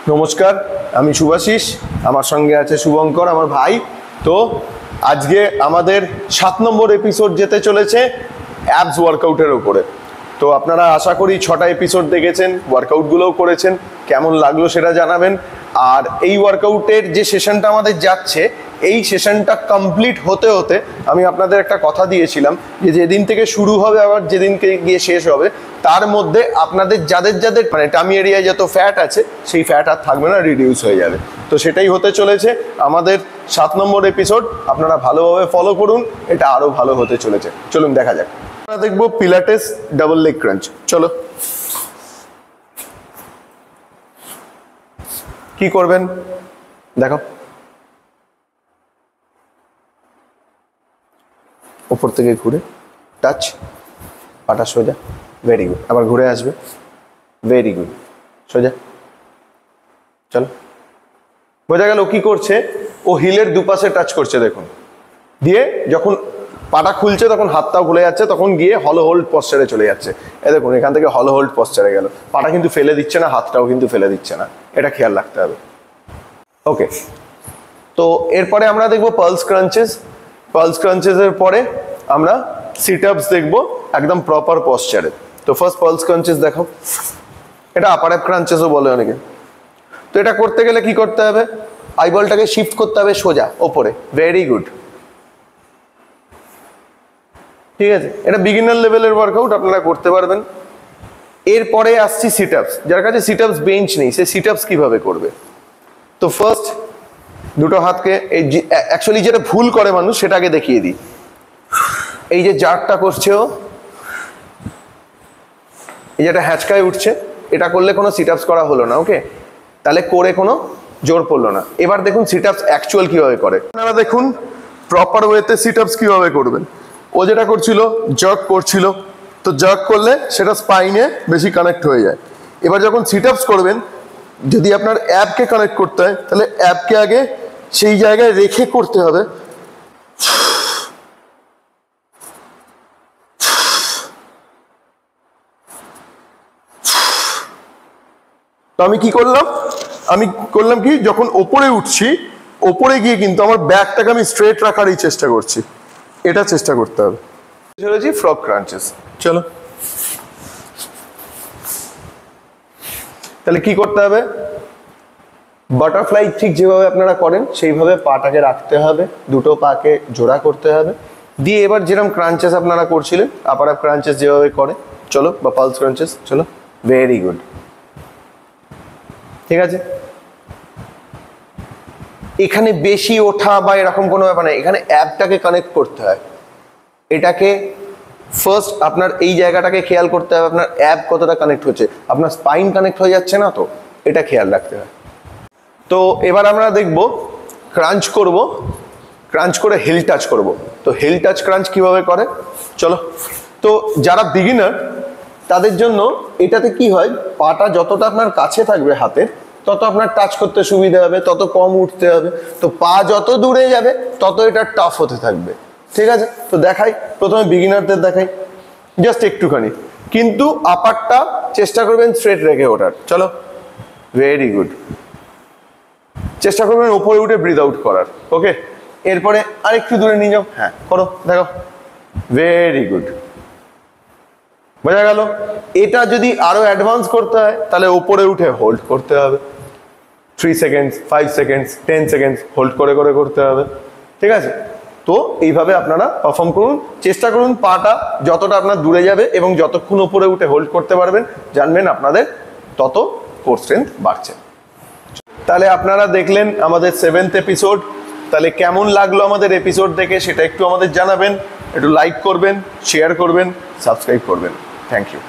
নমস্কার, আমি শুভাশিস, আমার সঙ্গে আছে শুভঙ্কর, আমার ভাই। তো আজকে আমাদের 7 নম্বর এপিসোড যেতে চলেছে অ্যাবস ওয়ার্কআউটের উপরে। তো আপনারা আশা করি 6টা এপিসোড দেখেছেন, ওয়ার্কআউটগুলোও করেছেন, কেমন লাগলো সেটা জানাবেন। আর এই ওয়ার্কআউটের যে সেশনটা আমাদের যাচ্ছে, এই সেশনটা কমপ্লিট হতে হতে আমি আপনাদের একটা কথা দিয়েছিলাম যে যেদিন থেকে শুরু হবে আবার যেদিনকে গিয়ে শেষ হবে, তার মধ্যে আপনাদের যাদের যাদের মানে টামি এরিয়ায় যত ফ্যাট আছে সেই ফ্যাট আর থাকবে না, রিডিউস হয়ে যাবে। তো সেটাই হতে চলেছে আমাদের 7 নম্বর এপিসোড। আপনারা ভালোভাবে ফলো করুন, এটা আরও ভালো হতে চলেছে। চলুন দেখা যাক। আমরা দেখবো পিলাটেস ডাবল লেগ ক্রাঞ্চ। চলো, কি করবেন দেখো। উপর থেকে ঘুরে টাচ, পাটা সোজা, ভেরি গুড। আবার ঘুরে আসবে, ভেরি গুড, সোজা। চলো, বোঝা গেল কি করছে? ও হিলের দুপাশে টাচ করছে, দেখুন। দিয়ে যখন পাটা খুলছে তখন হাতটাও খুলে যাচ্ছে, তখন গিয়ে হলো হোল্ড পশ্চারে চলে যাচ্ছে। দেখুন, এখান থেকে হলো হোল্ড পশ্চারে গেল, পাটা কিন্তু ফেলে দিচ্ছে না, হাতটাও কিন্তু ফেলে দিচ্ছে না, এটা খেয়াল রাখতে হবে। ওকে, তো এরপরে আমরা দেখবো পালস ক্রাঞ্চেস। পালস ক্রাঞ্চেসের পরে আমরা সিট আপস দেখবো একদম প্রপার পশ্চারে। তো ফার্স্ট পালস ক্রাঞ্চেস দেখো, এটা আপার অ্যাপ ক্রাঞ্চেসও বলে অনেকে। তো এটা করতে গেলে কি করতে হবে? আইবলটাকে শিফট করতে হবে সোজা ওপরে, ভেরি গুড। ঠিক আছে, এটা বিগিনার লেভেলের ওয়ার্কআউট, আপনারা করতে পারবেন। এরপরে আসছি সিট আপস। যার কাছে সিট আপস বেঞ্চ নেই, সে সিট আপস কিভাবে করবে? তো ফার্স্ট দুটো হাতকে এই অ্যাকচুয়ালি যেটা ভুল করে মানুষ সেটাকে দেখিয়ে দিই। এই যে জারটা করছে ও, এই যেটা হ্যাঁচকায় উঠছে, এটা করলে কোনো সিট আপস করা হলো না। ওকে, তাহলে করে কোনো জোর পড়লো না। এবার দেখুন সিট আপস অ্যাকচুয়াল কিভাবে করে। আপনারা দেখুন প্রপার ওয়েতে সিট আপস কিভাবে করবেন। ও যেটা করছিল জার্ক করছিল, তো জার্ক করলে সেটা স্পাইনে বেশি কানেক্ট হয়ে যায়। এবার যখন সিট আপস করবেন, যদি আপনার অ্যাপকে কানেক্ট করতে হয় তাহলে অ্যাপকে আগে সেই জায়গায় রেখে করতে হবে। তো আমি কি করলাম কি, যখন ওপরে উঠছি, ওপরে গিয়ে কিন্তু আমার ব্যাকটাকে আমি স্ট্রেট রাখারই চেষ্টা করছি, এটা চেষ্টা করতে হবে। চলেছি ফ্রগ ক্রাঞ্চেস। চলো, তাহলে কি করতে হবে? বাটারফ্লাই ঠিক যেভাবে আপনারা করেন সেইভাবে পাটাকে রাখতে হবে, দুটো পাকে জোড়া করতে হবে। দিয়ে এবার যেরকম ক্রাঞ্চেস আপনারা করছিলেন, আপার আপ ক্রাঞ্চেস যেভাবে করে, চলো, বা পালস ক্রাঞ্চেস, চলো, ভেরি গুড। ঠিক আছে, এখানে বেশি ওঠা বা এরকম কোনো ব্যাপার নেই, এখানে অ্যাপটাকে কানেক্ট করতে হয়। এটাকে ফার্স্ট আপনার এই জায়গাটাকে খেয়াল করতে হবে, আপনার অ্যাপ কতটা কানেক্ট হচ্ছে, আপনার স্পাইন কানেক্ট হয়ে যাচ্ছে না, তো এটা খেয়াল রাখতে হয়। তো এবার আমরা দেখব ক্রাঞ্চ করব, ক্রাঞ্চ করে হিল টাচ করব। তো হিল টাচ ক্রাঞ্চ কিভাবে করে, চলো। তো যারা বিগিনার তাদের জন্য এটাতে কি হয়, পাটা যতটা আপনার কাছে থাকবে হাতের, তত আপনার টাচ করতে সুবিধা হবে, তত কম উঠতে হবে। তো পা যত দূরে যাবে তত এটা টাফ হতে থাকবে। ঠিক আছে, তো দেখাই, প্রথমে বিগিনারদের দেখাই জাস্ট একটুখানি, কিন্তু আপারটা চেষ্টা করবেন স্ট্রেট রেখে ওঠার। চলো, ভেরি গুড। চেষ্টা করবেন ওপরে উঠে ব্রিথ আউট করার। ওকে, এরপরে আরেকটু দূরে নিয়ে যাও, হ্যাঁ করো, দেখো, ভেরি গুড। বোঝা গেল? এটা যদি আরো অ্যাডভান্স করতে হয় তাহলে ওপরে উঠে হোল্ড করতে হবে, 3 সেকেন্ডস, 5 সেকেন্ডস, 10 সেকেন্ডস হোল্ড করে করে করতে হবে। ঠিক আছে, তো এইভাবে আপনারা পারফর্ম করুন, চেষ্টা করুন পাটা যতটা আপনার দূরে যাবে এবং যতক্ষণ ওপরে উঠে হোল্ড করতে পারবেন, জানবেন আপনাদের তত কোর স্ট্রেংথ বাড়ছে। তাহলে আপনারা দেখলেন আমাদের 7th এপিসোড। তাহলে কেমন লাগলো আমাদের এপিসোড দেখে সেটা একটু আমাদের জানাবেন, একটু লাইক করবেন, শেয়ার করবেন, সাবস্ক্রাইব করবেন। Thank you.